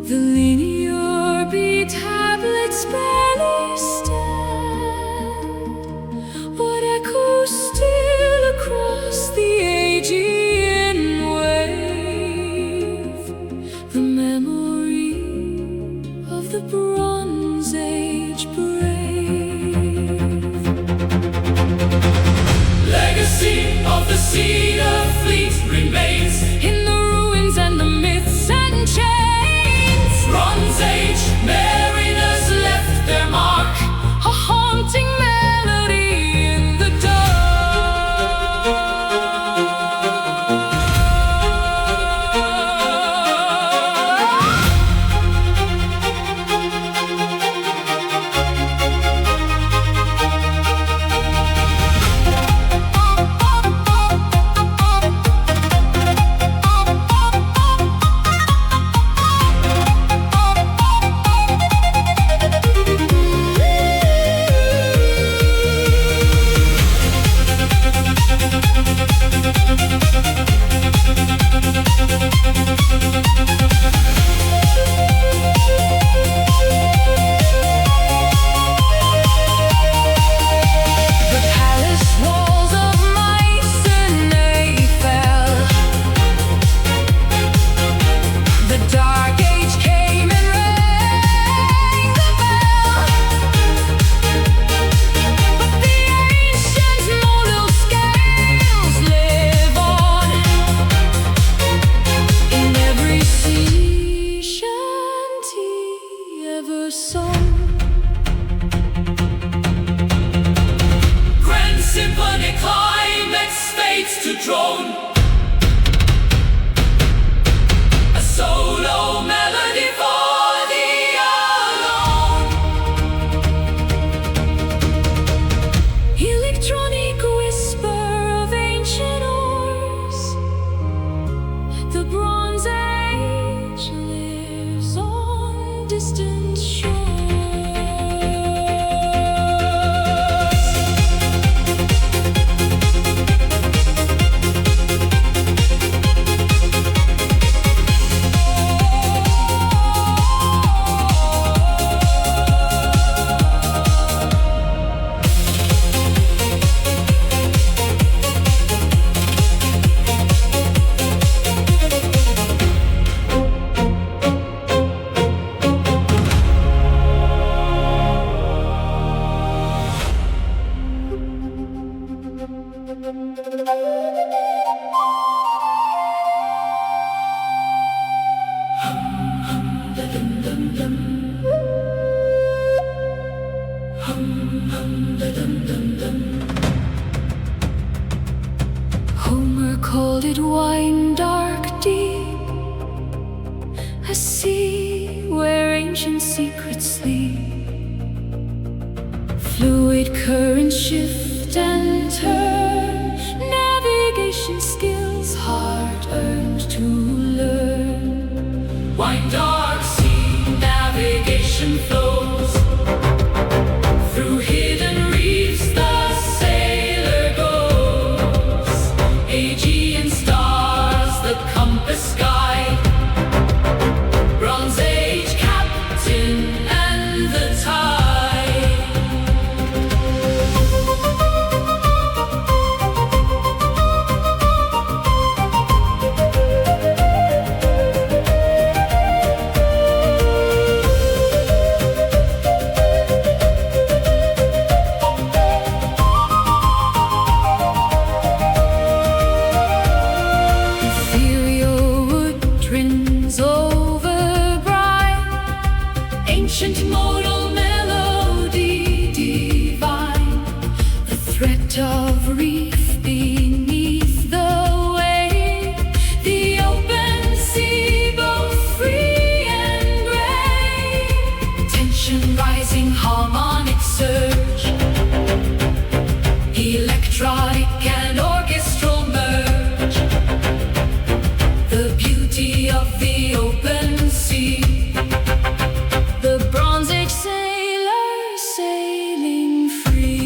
The linear B tablets barely stand, but echo still across the Aegean wave. The memory of the Bronze Age brave. Legacy of the Cedar fleet remains In the ruins and the myths and chains, Bronze Age mariners left their mark. a haunting melody in the dark. The palace walls of Mycenaean fell. The dark age came and rang the bell. But the ancient modal scales live on in every sea shanty ever sung. Grand symphony climax fades to drone. A solo melody for the alone. Electronic whisper of ancient oars. The Bronze Age lives on distant shores. Homer called it wine dark deep, a sea where ancient secrets sleep. Fluid currents shift and turn, navigation skills hard earned to learn. Wine dark sea navigation flows through hidden reefs. The sailor goes. Aegean stars, the compass guide. Bronze Age captain and the tide. Ethereal wood trins over brine, ancient modal melody divine. The threat of reef beneath the wave, the open sea both free and gray. Tension rising, harmonic surge, electronic and orchestral merge. The beauty of the open sea. The Bronze Age sailor sailing free.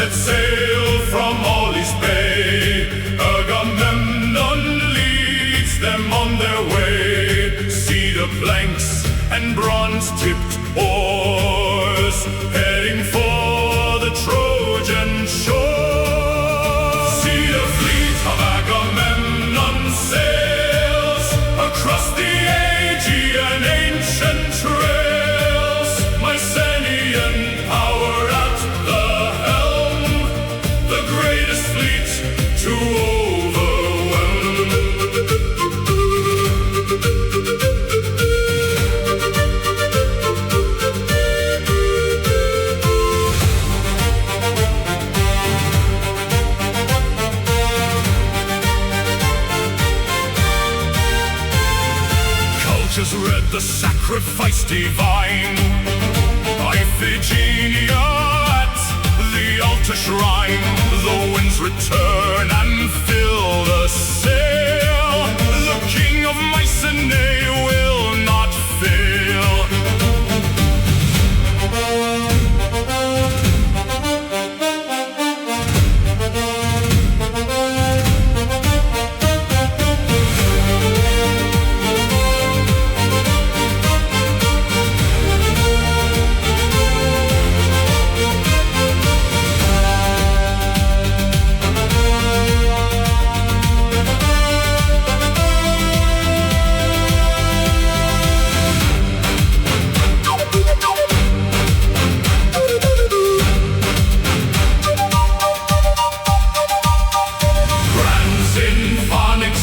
set sail from Ollie's Bay. Agamemnon leads them on their way. Cedar planks and bronze-tipped oars, heading for the Trojan shore. See the fleet of Agamemnon sails across the Aegean ancient trails. Mycenaean power at the helm, the greatest fleet to overwhelm. Cultures read the sacrifice divine. Iphigenia at the altar shrine. The winds return and fill the sail. The king of Mycenae will not fail.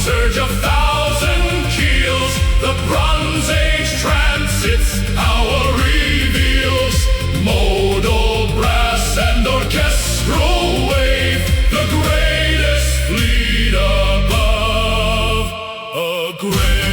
Surge of 1,000 keels, the Bronze Age transits our reveals. Modal brass and orchestral wave, the greatest fleet above a grave.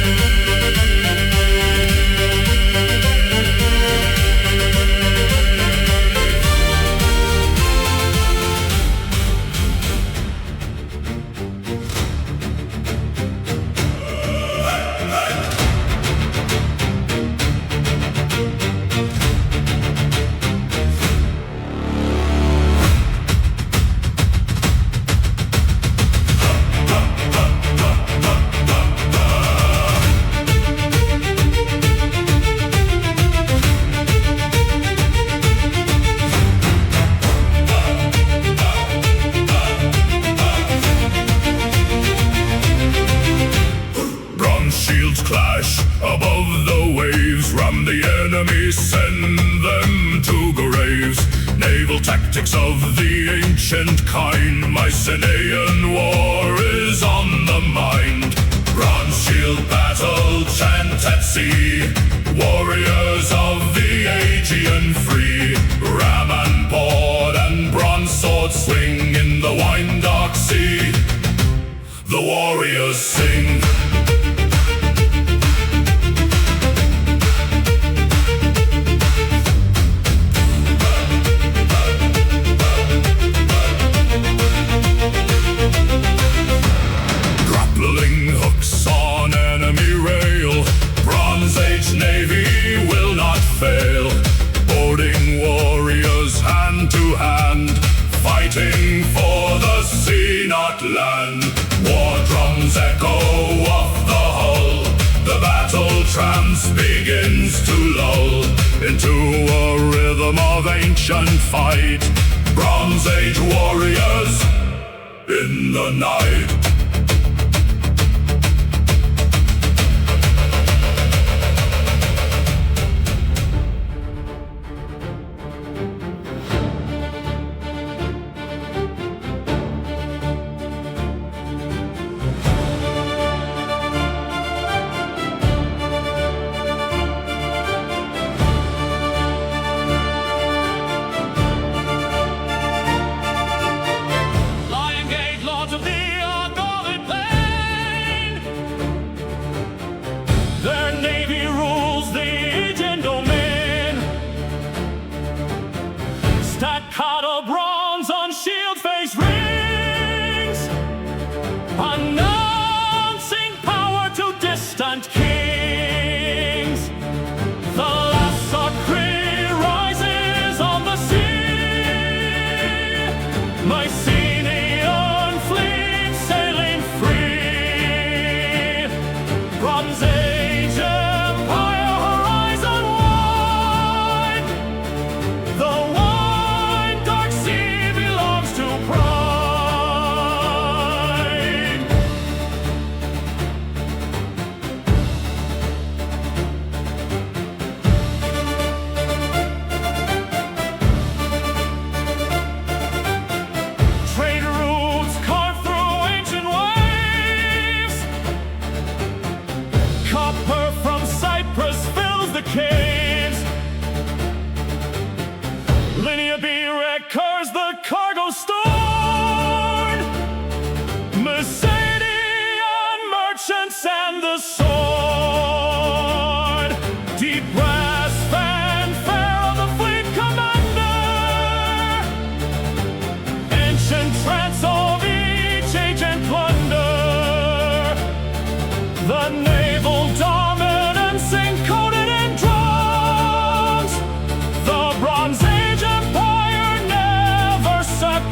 Clash above the waves, ram the enemy, send them to graves. Naval tactics of the ancient kind, Mycenaean war is on the mind. Bronze shield battle, chant at sea, warriors of the Aegean free. Ram and board and bronze sword swing in the wine-dark sea. The warriors sing. Hooks on enemy rail, Bronze Age Navy will not fail. Boarding warriors hand to hand, fighting for the sea, not land. War drums echo off the hull, the battle trance begins to lull into a rhythm of ancient fight. Bronze Age warriors in the night. Lion Gate, Lords of the Argonne. ancient trance of each age and plunder. The naval dominance encoded in drums. The Bronze Age Empire never succumbs.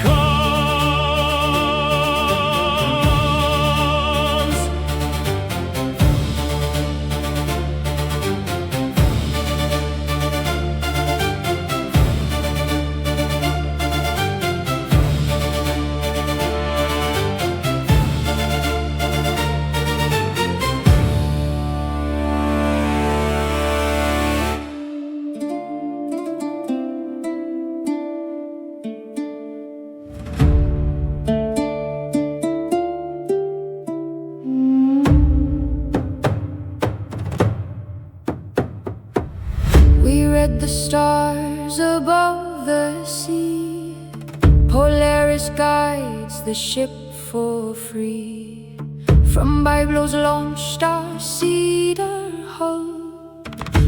We read the stars above the sea. Polaris guides the ship for free. From Biblo's launch star Cedar hull,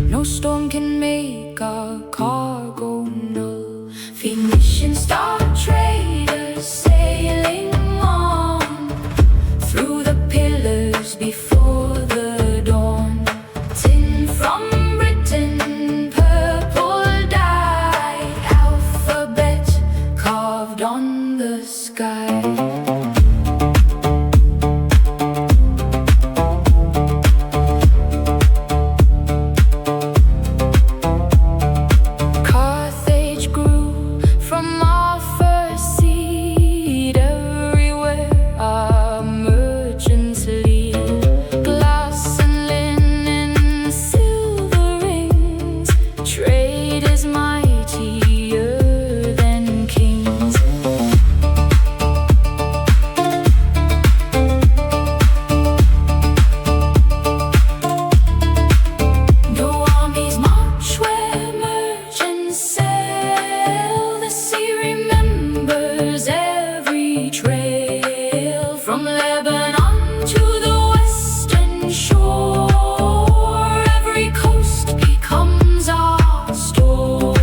no storm can make our cargo null. Phoenician star traders sailing on through the pillars before the dawn. Tin from Britain, purple dye, alphabet carved on the sky. Carthage grew from our first seed. Everywhere our merchants lead. Glass and linen, silver rings. Trade is mightier than kings. No armies march where merchants sail. The sea remembers every trail. From Lebanon to the western shore, every coast becomes our store.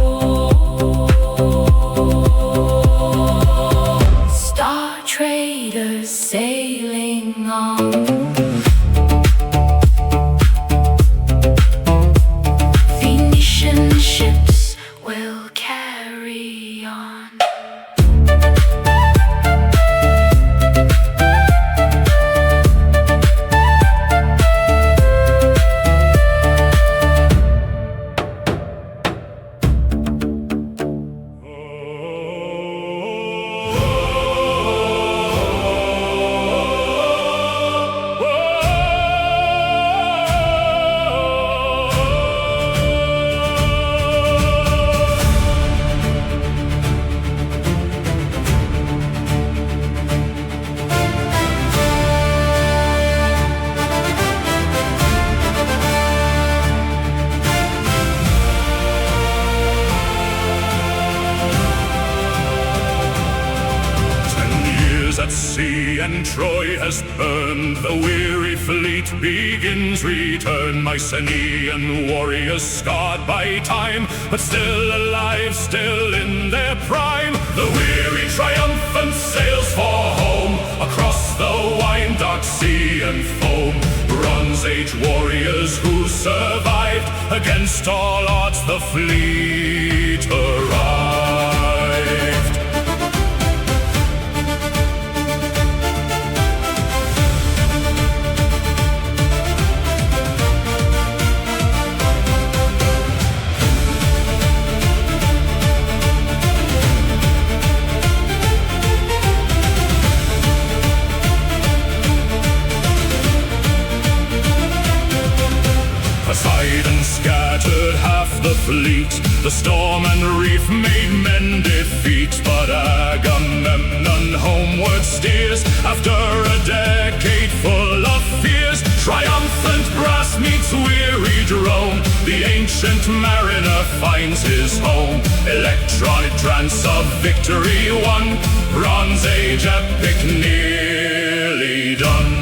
Star traders sailing on. Phoenician ships will carry on. At sea and Troy has burned. The weary fleet begins return. Mycenaean warriors scarred by time, but still alive, still in their prime. The weary triumphant sails for home, across the wine dark sea and foam. Bronze Age warriors who survived, against all odds the fleet arrived. Poseidon scattered half the fleet. The storm and reef made men defeat. But Agamemnon homeward steers after a decade full of fears. Triumphant brass meets weary drone. The ancient mariner finds his home. Electronic trance of victory won. Bronze Age epic nearly done.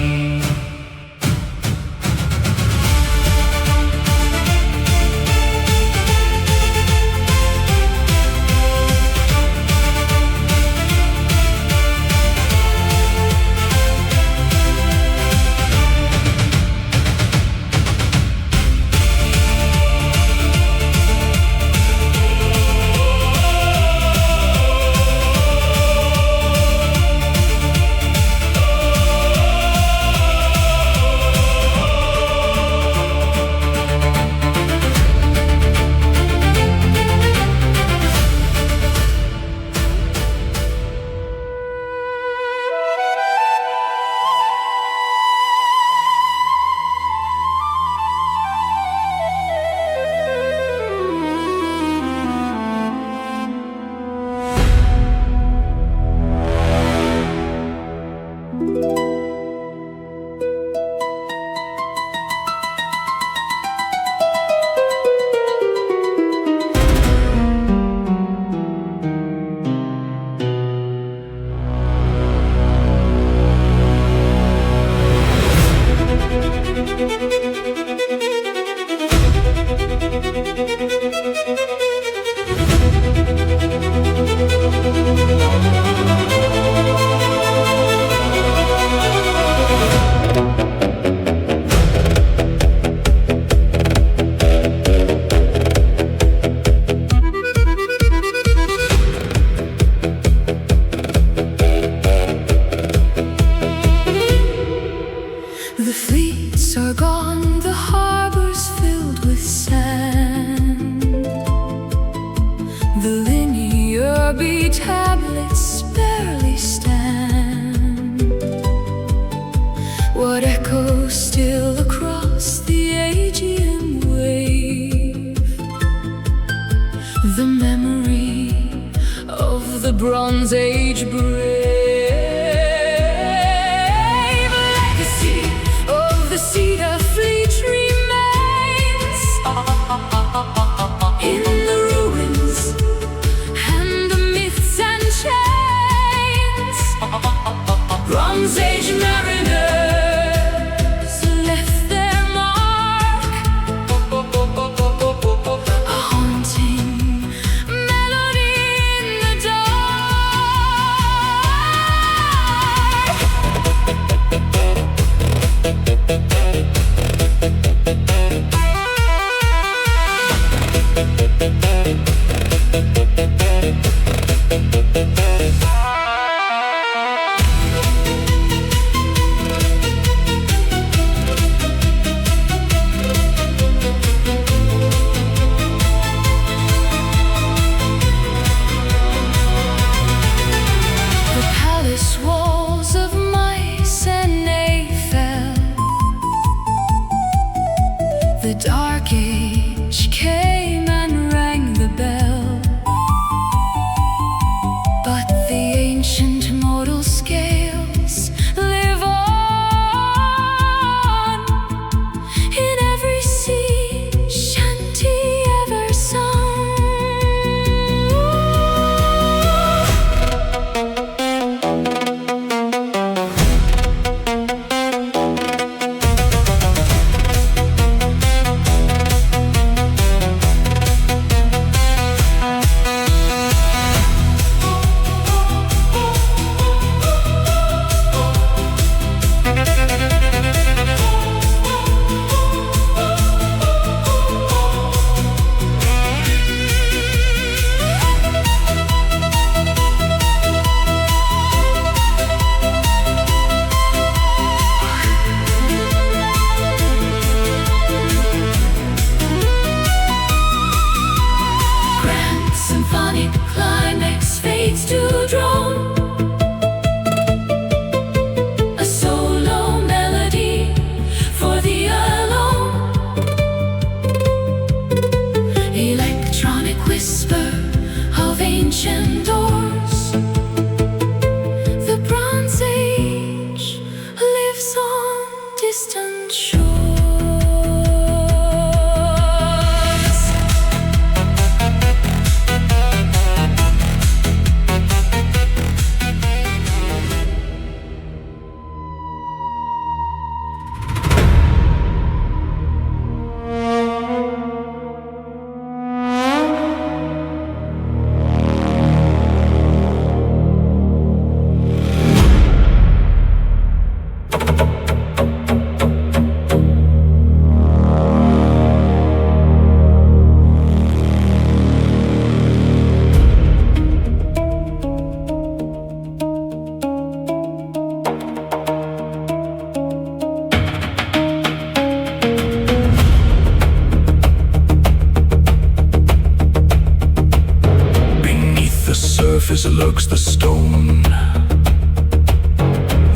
lurks the stone.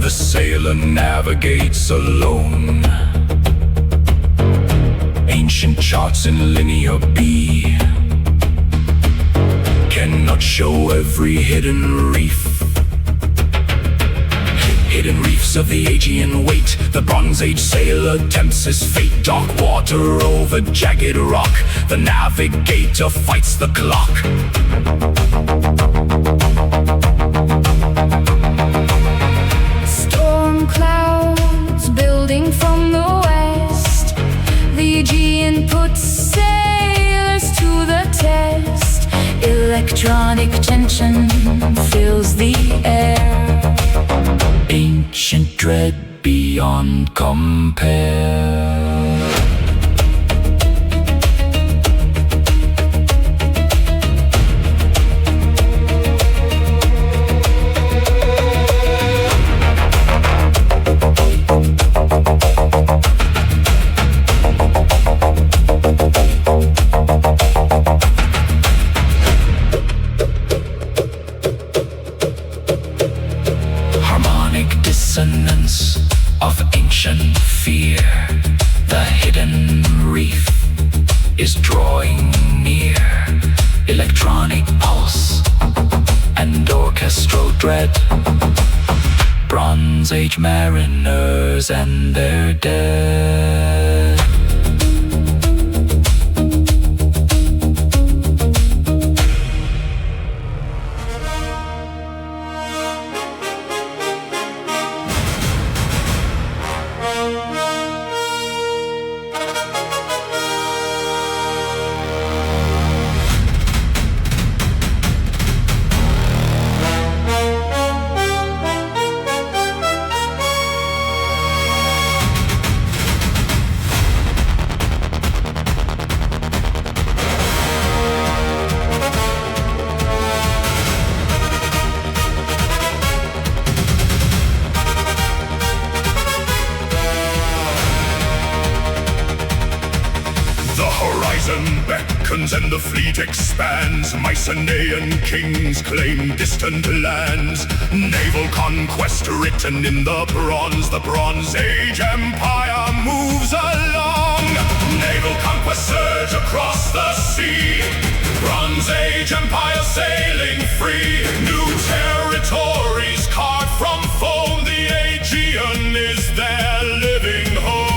The sailor navigates alone. Ancient charts in linear B cannot show every hidden reef. Hidden reefs of the Aegean wait. The Bronze Age sailor tempts his fate. Dark water over jagged rock. The navigator fights the clock. Storm clouds building from the west. The Aegean puts sailors to the test. Electronic tension fills the air. Ancient dread beyond compare. Dissonance of ancient fear. The hidden reef is drawing near. Electronic pulse and orchestral dread. Bronze Age mariners and their dead. Beckons and the fleet expands. Mycenaean kings claim distant lands. Naval conquest written in the bronze. The Bronze Age empire moves along. Naval conquest surge across the sea. Bronze Age empire sailing free. New territories carved from foam. The Aegean is their living home.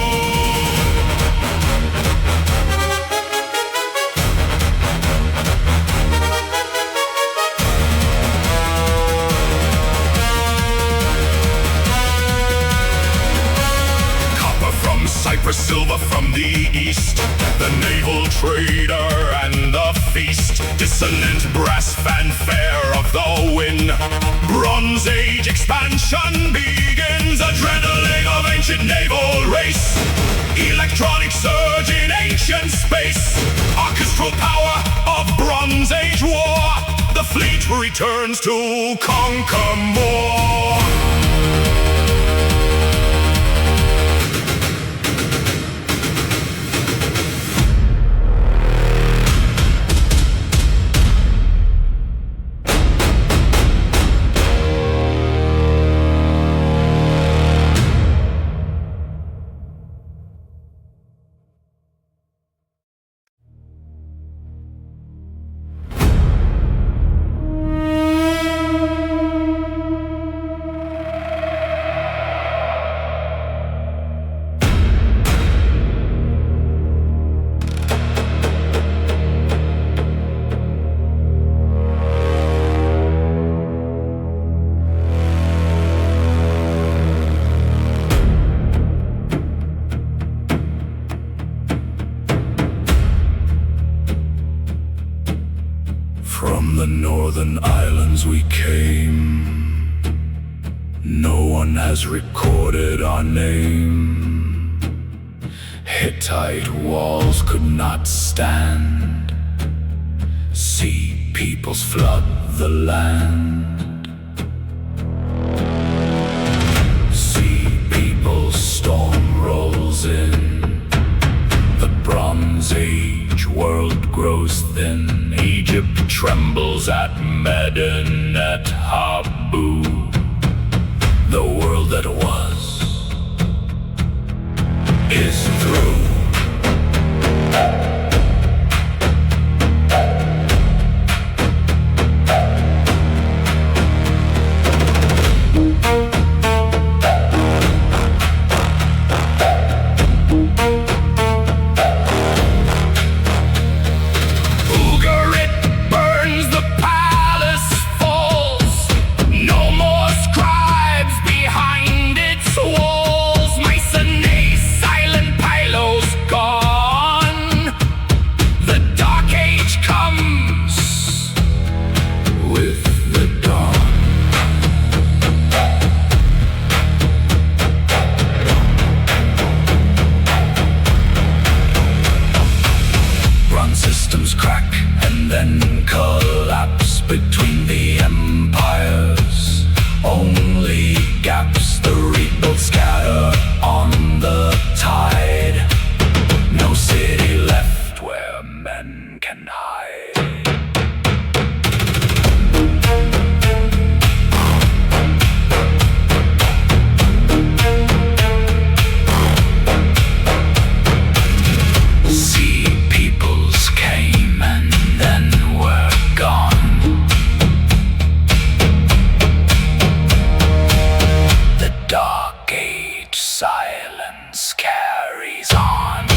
Cyprus silver from the east, the naval trader and the feast. Dissonant brass fanfare of the wind. Bronze Age expansion begins. Adrenaline of ancient naval race. Electronic surge in ancient space. Orchestral power of Bronze Age war. The fleet returns to conquer more. From the northern islands we came. No one has recorded our name. Hittite walls could not stand. Sea peoples flood the land. Sea peoples storm rolls in. The Bronze Age world grows thin. Egypt trembles at Medinet Habu. The world that was is through. Between the empires, only gaps the rebuilt scatter on the tide. No city left where men can hide. Sea peoples came and then were gone. Dark Age silence carries on.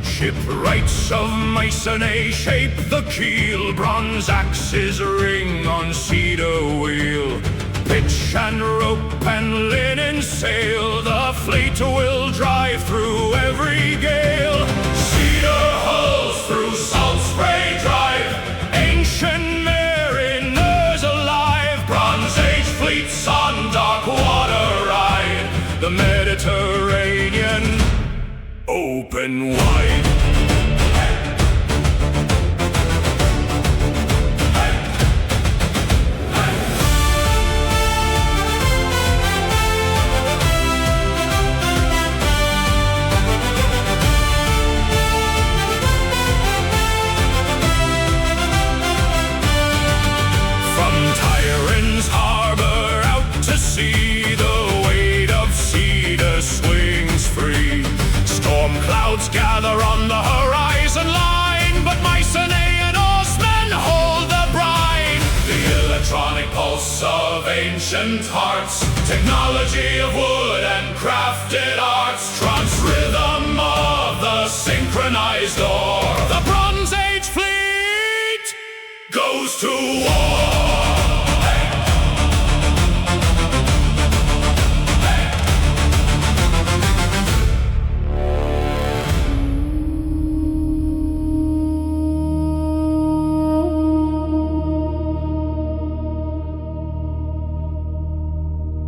Shipwrights of Mycenae shape the keel, bronze axes ring on cedar wheel. Pitch and rope and linen sail, the fleet will drive through every gale. Cedar hulls through salt spray drive, ancient mariners alive. Bronze Age fleets on dark water ride, the Mediterranean open wide. Harbour out to sea, the weight of cedar swings free. Storm clouds gather on the horizon line, but Mycenaean oarsmen hold the brine. The electronic pulse of ancient hearts, technology of wood and crafted arts, trance rhythm of the synchronized oar. The Bronze Age fleet goes to war.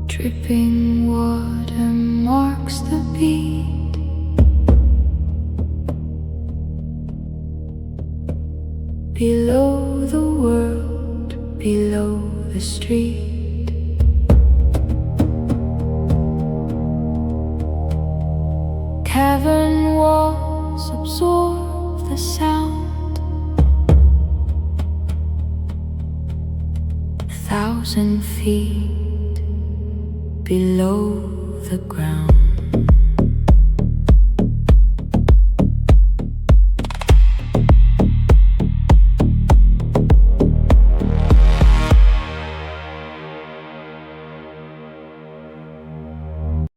Dripping water marks the beat. Below the world, below the street. Cavern walls absorb the sound. 1,000 feet below the ground.